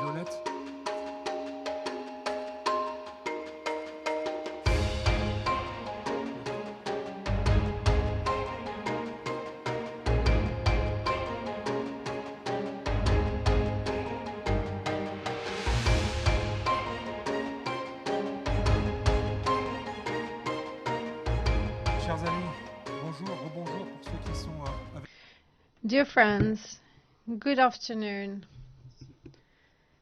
Paulette. Chers amis, bonjour, rebonjour pour ceux qui sont avec. Dear friends, good afternoon.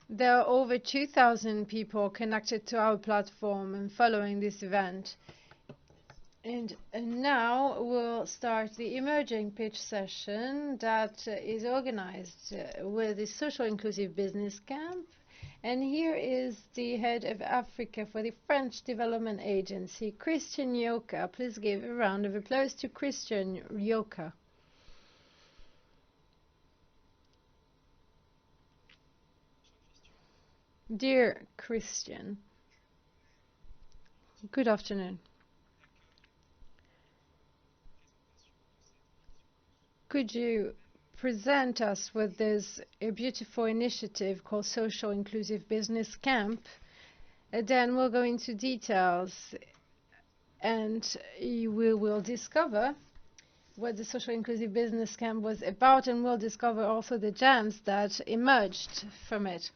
There are over 2,000 people connected to our platform and following this event. And now we'll start the emerging pitch session that is organized with the Social Inclusive Business Camp. And here is the head of Africa for the French Development Agency, Christian Yoka. Please give a round of applause to Christian Yoka. Dear Christian, good afternoon. Could you present us with this beautiful initiative called Social Inclusive Business Camp? Then we'll go into details and we will discover what the Social Inclusive Business Camp was about, and we'll discover also the gems that emerged from it.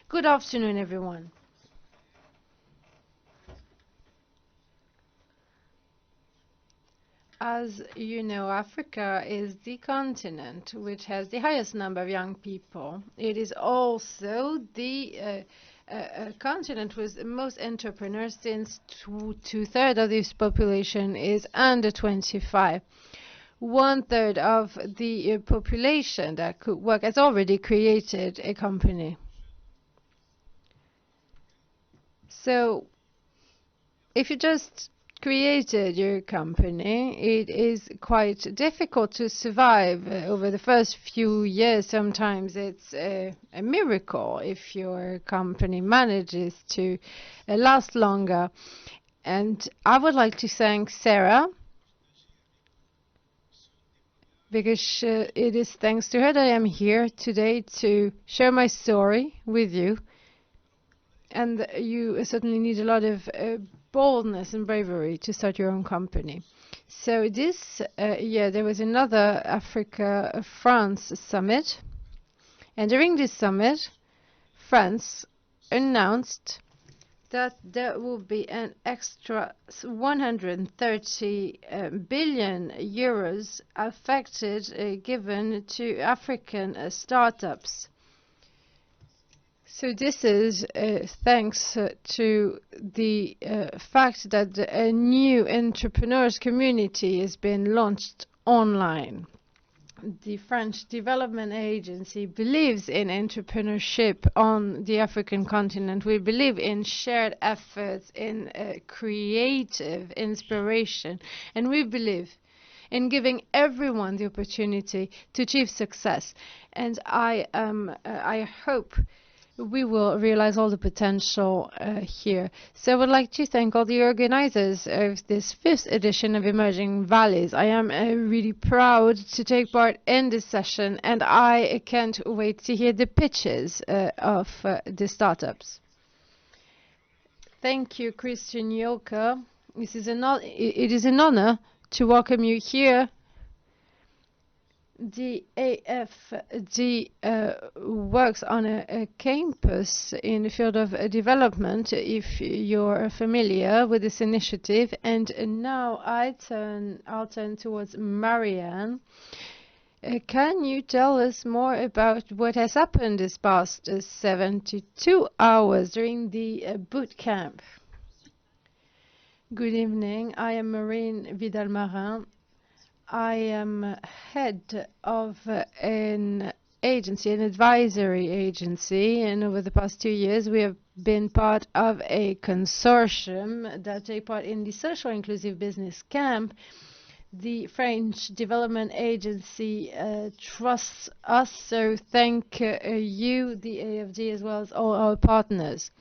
Good afternoon, everyone. As you know, Africa is the continent which has the highest number of young people. It is also the continent with the most entrepreneurs, since two-thirds of this population is under 25. One-third of the population that could work has already created a company. So if you just created your company, it is quite difficult to survive over the first few years. Sometimes it's a miracle if your company manages to last longer. And I would like to thank Sarah, because it is thanks to her that I am here today to share my story with you. And you certainly need a lot of boldness and bravery to start your own company. So this year there was another Africa-France summit. And during this summit, France announced that there will be an extra 130 billion euros affected, given to African startups. So this is thanks to the fact that a new entrepreneurs community has been launched online. The French Development Agency believes in entrepreneurship on the African continent. We believe in shared efforts, in creative inspiration, and we believe in giving everyone the opportunity to achieve success. And I hope we will realize all the potential here. So I would like to thank all the organizers of this 5th edition of Emerging Valleys. I am really proud to take part in this session, and I can't wait to hear the pitches of the startups. Thank you, Christian Yoka. It is an honor to welcome you here. The AFD works on a campus in the field of development, if you're familiar with this initiative. And now I'll turn towards Marianne. Can you tell us more about what has happened this past 72 hours during the boot camp? Good evening. I am Marine Vidal-Marin. I am head of an agency, an advisory agency, and over the past 2 years we have been part of a consortium that take part in the Social Inclusive Business Camp. The French Development Agency trusts us, so thank you, the AFD, as well as all our partners.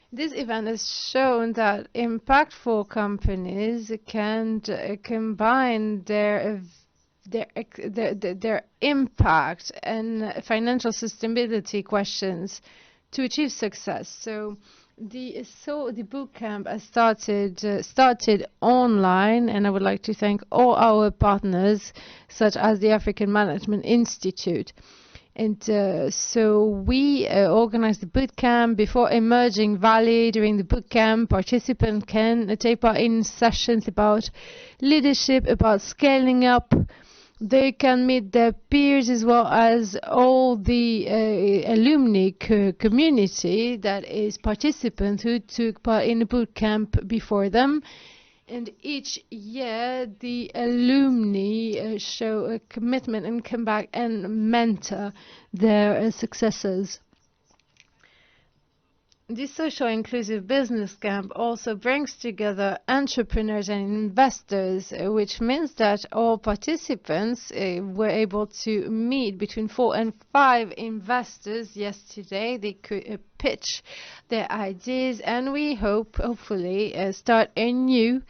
This event has shown that impactful companies can combine their impact and financial sustainability questions to achieve success. So the boot camp has started online, and I would like to thank all our partners, such as the African Management Institute. And so we organized the boot camp. Before emerging valley during the boot camp, participants can take part in sessions about leadership, about scaling up. They can meet their peers as well as all the alumni community that is participants who took part in the boot camp before them. And each year, the alumni show a commitment and come back and mentor their successors. This social inclusive business camp also brings together entrepreneurs and investors, which means that all participants were able to meet between 4 and 5 investors yesterday. They could pitch their ideas, and we hopefully start a new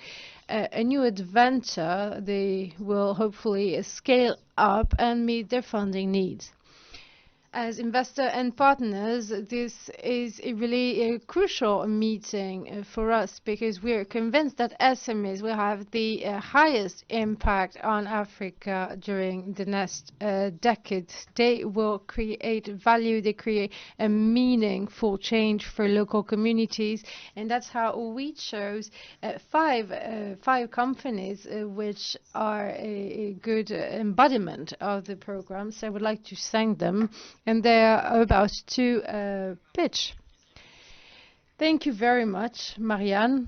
adventure. They will hopefully scale up and meet their funding needs. As investors and partners, this is a really crucial meeting for us, because we are convinced that SMEs will have the highest impact on Africa during the next decade. They will create value, they create a meaningful change for local communities, and that's how we chose five companies which are a good embodiment of the program. So I would like to thank them. And they are about to pitch. Thank you very much, Marianne.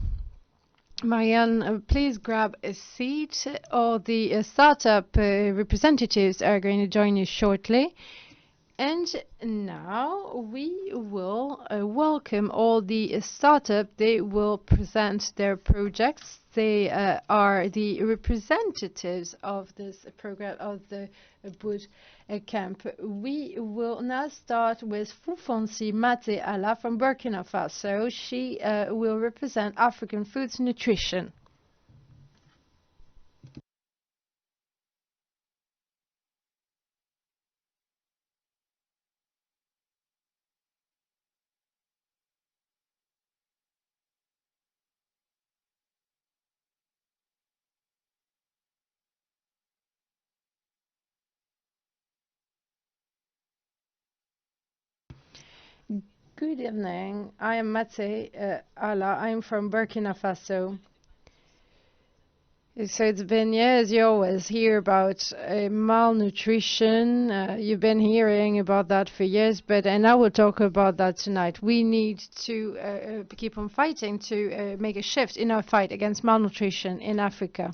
Marianne, please grab a seat. All the startup representatives are going to join you shortly. And now we will welcome all the startups. They will present their projects. They are the representatives of this program, of the boot camp. We will now start with Fufonsi Mate Ala from Burkina Faso. She will represent African Foods Nutrition. Good evening. I am Mate Ala. I'm from Burkina Faso. So it's been years. You always hear about malnutrition. You've been hearing about that for years, and I will talk about that tonight. We need to keep on fighting to make a shift in our fight against malnutrition in Africa.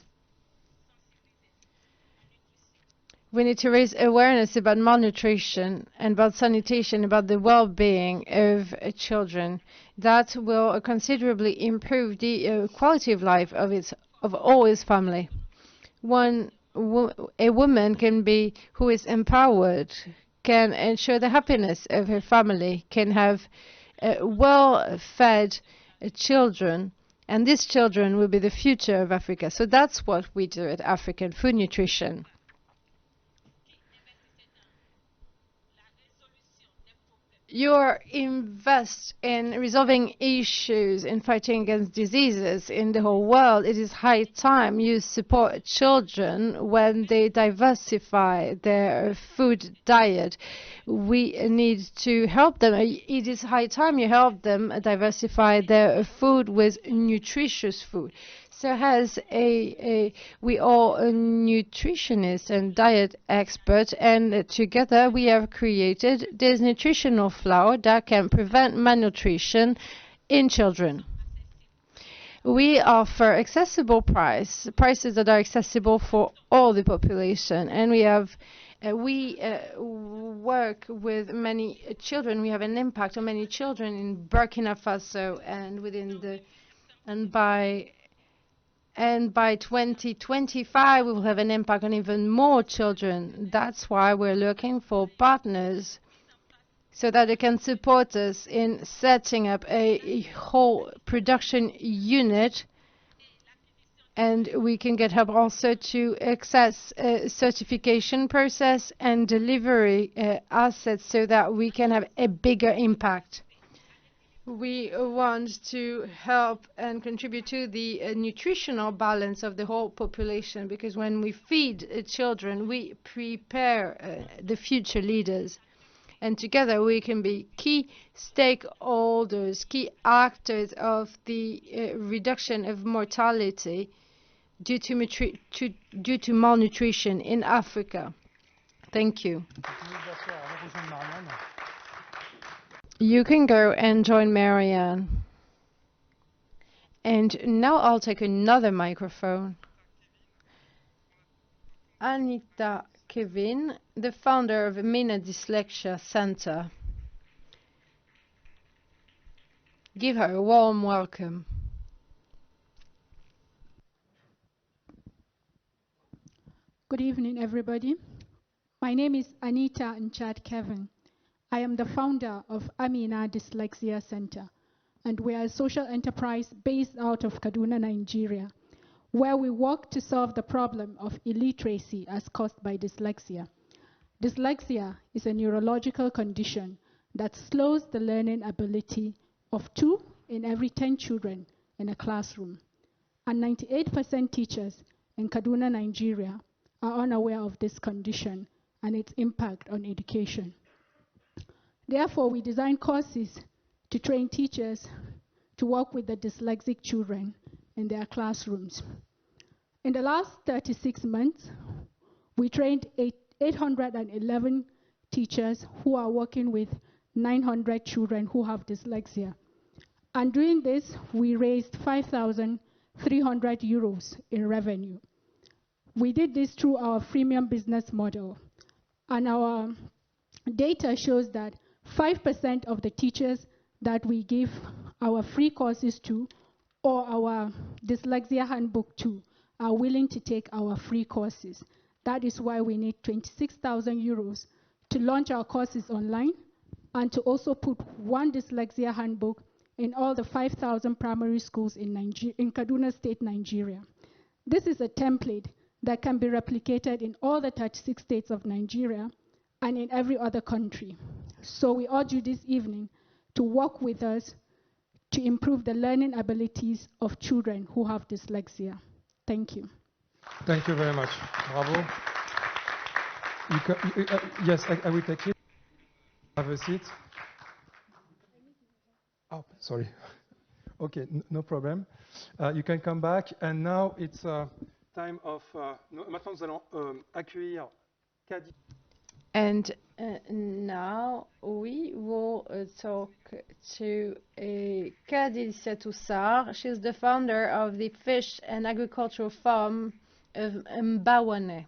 We need to raise awareness about malnutrition and about sanitation, about the well-being of children. That will considerably improve the quality of life of all his family. A woman who is empowered can ensure the happiness of her family, can have well-fed children, and these children will be the future of Africa. So that's what we do at African Food Nutrition. You invest in resolving issues, in fighting against diseases in the whole world. It is high time you support children when they diversify their food diet. We need to help them. It is high time you help them diversify their food with nutritious food. So we are a nutritionist and diet expert, and together we have created this nutritional flour that can prevent malnutrition in children. We offer accessible prices that are accessible for all the population, and we work with many children. We have an impact on many children in Burkina Faso and by 2025, we will have an impact on even more children. That's why we're looking for partners so that they can support us in setting up a whole production unit. And we can get help also to access certification process and delivery assets so that we can have a bigger impact. We want to help and contribute to the nutritional balance of the whole population, because when we feed children, we prepare the future leaders. And together we can be key stakeholders, key actors of the reduction of mortality due to malnutrition in Africa. Thank you. You can go and join Marianne. And now I'll take another microphone. Anita Kevin, the founder of Mina Dyslexia Center. Give her a warm welcome. Good evening, everybody. My name is Anita Nchad Kevin. I am the founder of Amina Dyslexia Center, and we are a social enterprise based out of Kaduna, Nigeria, where we work to solve the problem of illiteracy as caused by dyslexia. Dyslexia is a neurological condition that slows the learning ability of 2 in every 10 children in a classroom. And 98% teachers in Kaduna, Nigeria are unaware of this condition and its impact on education. Therefore, we design courses to train teachers to work with the dyslexic children in their classrooms. In the last 36 months, we trained 811 teachers who are working with 900 children who have dyslexia. And doing this, we raised 5,300 euros in revenue. We did this through our freemium business model. And our data shows that 5% of the teachers that we give our free courses to, or our dyslexia handbook to, are willing to take our free courses. That is why we need 26,000 euros to launch our courses online and to also put one dyslexia handbook in all the 5,000 primary schools in Kaduna State, Nigeria. This is a template that can be replicated in all the 36 states of Nigeria and in every other country. So we urge you this evening to work with us to improve the learning abilities of children who have dyslexia. Thank you. Thank you very much. Bravo. Yes, I will take it. Have a seat. Oh, sorry. Okay, no problem. You can come back. And now it's time of... maintenant, nous allons accueillir Kadi. And now we will talk to Kadilcia Toussard. She's the founder of the Fish and Agricultural Farm of Mbawane.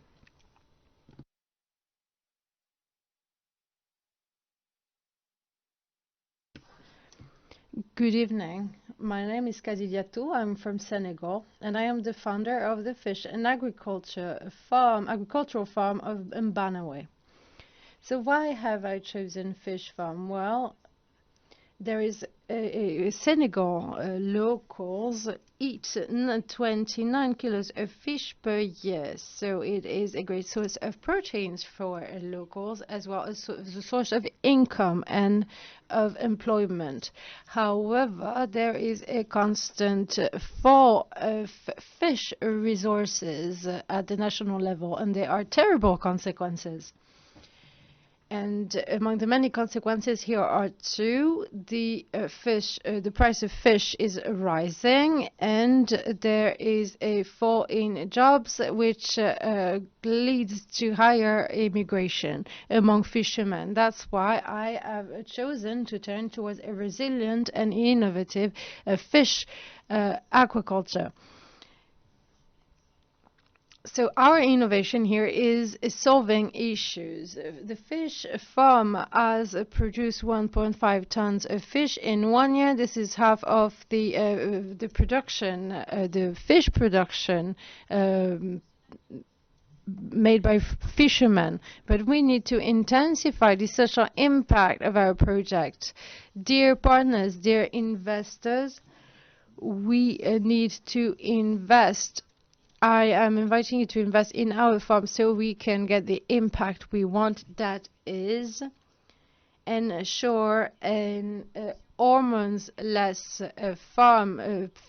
Good evening. My name is Kadilciatou. I'm from Senegal, and I am the founder of the Fish and Agricultural Farm of Mbawane. So why have I chosen fish farm? Well, there is Senegal locals eat 29 kilos of fish per year, so it is a great source of proteins for locals, as well as a source of income and of employment. However, there is a constant fall of fish resources at the national level, and there are terrible consequences. And among the many consequences, here are two. The price of fish is rising, and there is a fall in jobs, which leads to higher immigration among fishermen. That's why I have chosen to turn towards a resilient and innovative fish aquaculture. So our innovation here is solving issues. The fish farm has produced 1.5 tons of fish in 1 year. This is half of the production, the fish production made by fishermen. But we need to intensify the social impact of our project. Dear partners, dear investors, we need to invest. I am inviting you to invest in our farm so we can get the impact we want. That is ensure an hormones-less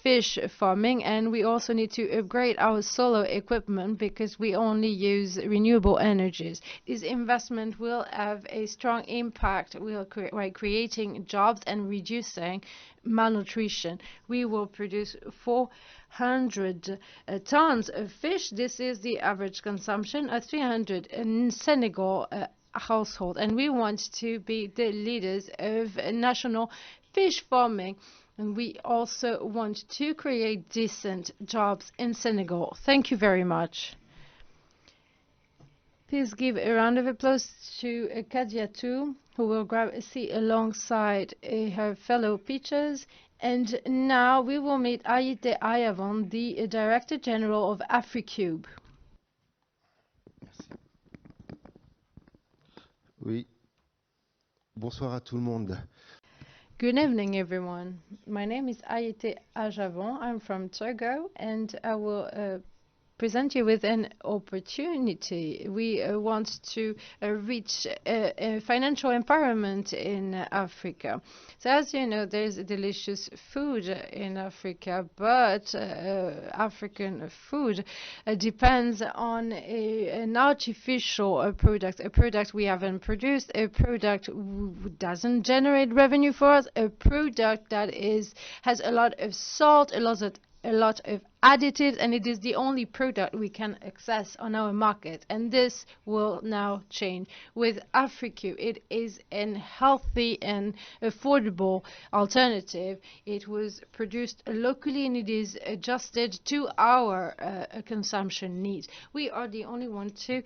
fish farming, and we also need to upgrade our solar equipment because we only use renewable energies. This investment will have a strong impact by creating jobs and reducing malnutrition. We will produce 400 tons of fish. This is the average consumption of 300 in Senegal household, and we want to be the leaders of national fish farming, and we also want to create decent jobs in Senegal. Thank you very much. Please give a round of applause to Kadiatou, who will grab a seat alongside her fellow pitchers. And now we will meet Ayite Ayavon, the Director General of AfriCube. Merci. Oui. Bonsoir à tout le monde. Good evening, everyone. My name is Ayite Ayavon. I'm from Togo, and I will present you with an opportunity. We want to reach a financial empowerment in Africa. So as you know, there's delicious food in Africa, but African food depends on an artificial product, a product we haven't produced, a product doesn't generate revenue for us, a product that has a lot of salt, a lot of additives, and it is the only product we can access on our market, and this will now change with AfriCube. It is a healthy and affordable alternative. It was produced locally and it is adjusted to our consumption needs. We are the only one to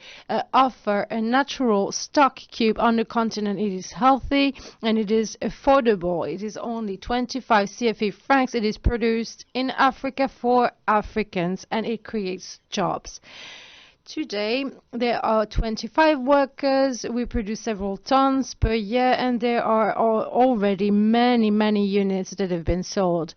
offer a natural stock cube on the continent. It is healthy and it is affordable. It is only 25 CFA francs. It is produced in Africa for Africans, and it creates jobs. Today, there are 25 workers. We produce several tons per year, and there are already many units that have been sold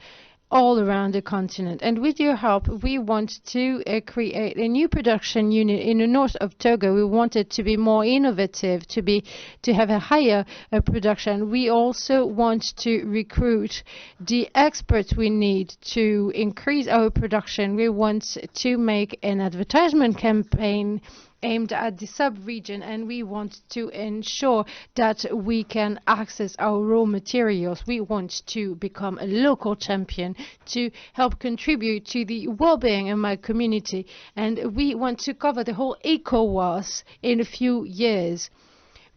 all around the continent. And with your help, we want to create a new production unit in the north of Togo. We want it to be more innovative, to have a higher production. We also want to recruit the experts we need to increase our production. We want to make an advertisement campaign aimed at the sub-region, and we want to ensure that we can access our raw materials. We want to become a local champion to help contribute to the well-being of my community, and we want to cover the whole ECOWAS in a few years.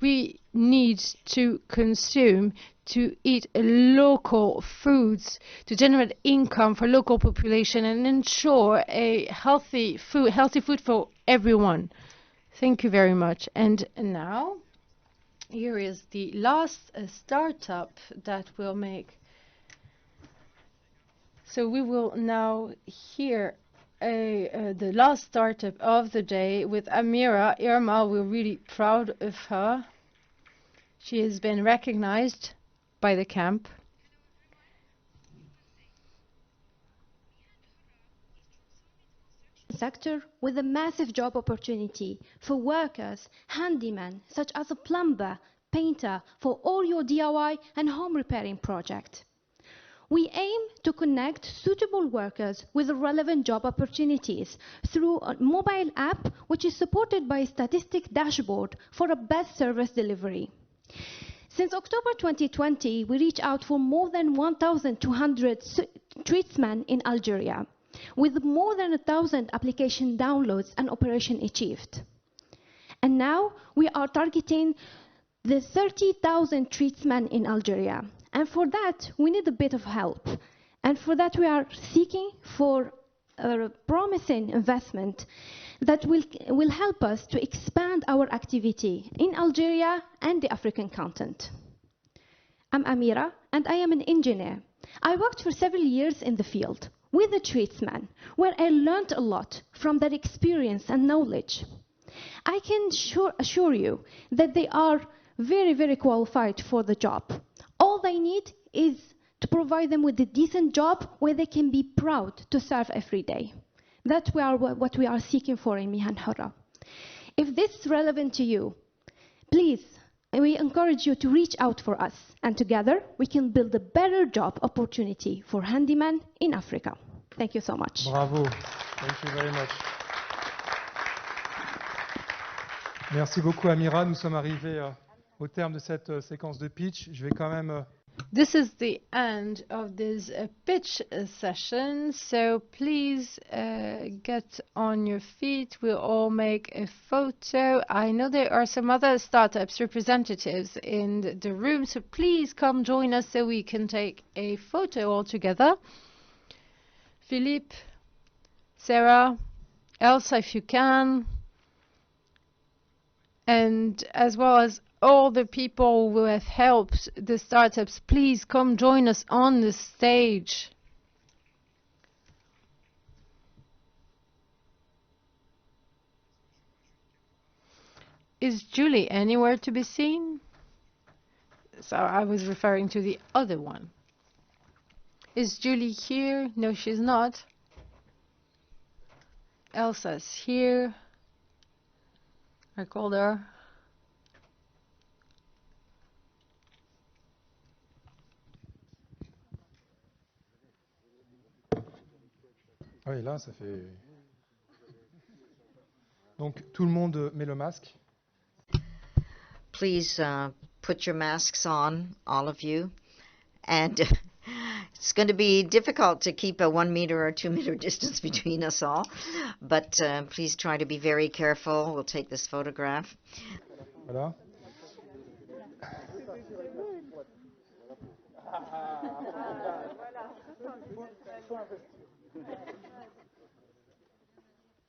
We need to consume, to eat local foods, to generate income for local population and ensure a healthy food for everyone. Thank you very much. And now, here is the last startup that we'll make. So we will now hear the last startup of the day with Amira. Irma, we're really proud of her. She has been recognized by the camp. Sector with a massive job opportunity for workers, handymen, such as a plumber, painter, for all your DIY and home repairing project. We aim to connect suitable workers with relevant job opportunities through a mobile app which is supported by a statistic dashboard for a best service delivery. Since October 2020, we reach out for more than 1,200 tradesmen in Algeria, with more than 1,000 application downloads and operation achieved. And now we are targeting the 30,000 tradesmen in Algeria. And for that, we need a bit of help. And for that, we are seeking for a promising investment that will help us to expand our activity in Algeria and the African continent. I'm Amira, and I am an engineer. I worked for several years in the field with the tradesmen, where I learned a lot from their experience and knowledge. I can assure you that they are very, very qualified for the job. All they need is to provide them with a decent job where they can be proud to serve every day. That's what we are seeking for in Mihan Hura. If this is relevant to you, please And we encourage you to reach out for us, and together we can build a better job opportunity for handymen in Africa. Thank you so much. Bravo. Thank you very much. Merci beaucoup, Amira. Nous sommes arrivés au terme de cette séquence de pitch. Je vais quand même... This is the end of this pitch session, so please get on your feet. We'll all make a photo. I know there are some other startups representatives in the room, so please come join us so we can take a photo all together. Philippe, Sarah, Elsa, if you can, and as well as all the people who have helped the startups, please come join us on the stage. Is Julie anywhere to be seen? So I was referring to the other one. Is Julie here? No, she's not. Elsa's here. I called her. Oui, là, ça fait... Donc, tout le monde met le masque. Please put your masks on, all of you. And it's going to be difficult to keep a 1 meter or 2 meter distance between us all. But please try to be very careful. We'll take this photograph. Voilà.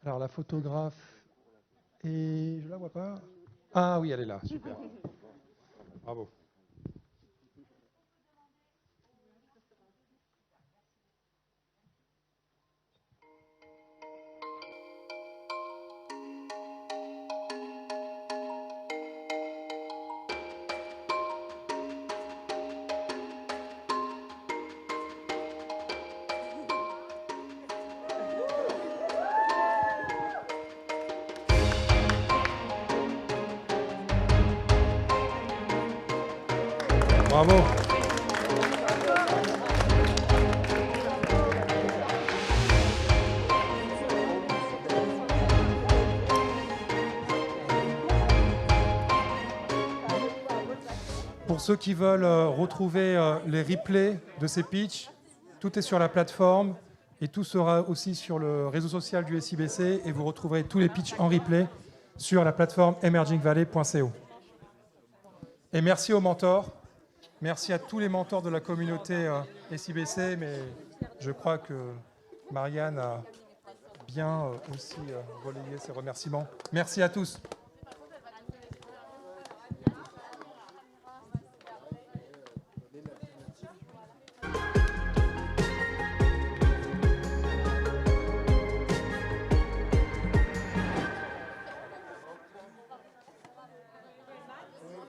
Alors, la photographe, et je la vois pas. Ah oui, elle est là, super. Bravo. Bravo. Pour ceux qui veulent retrouver les replays de ces pitchs, tout est sur la plateforme et tout sera aussi sur le réseau social du SIBC et vous retrouverez tous les pitchs en replay sur la plateforme emergingvalley.co. Et merci aux mentors. Merci à tous les mentors de la communauté SIBC, mais je crois que Marianne a bien aussi relayé ses remerciements. Merci à tous.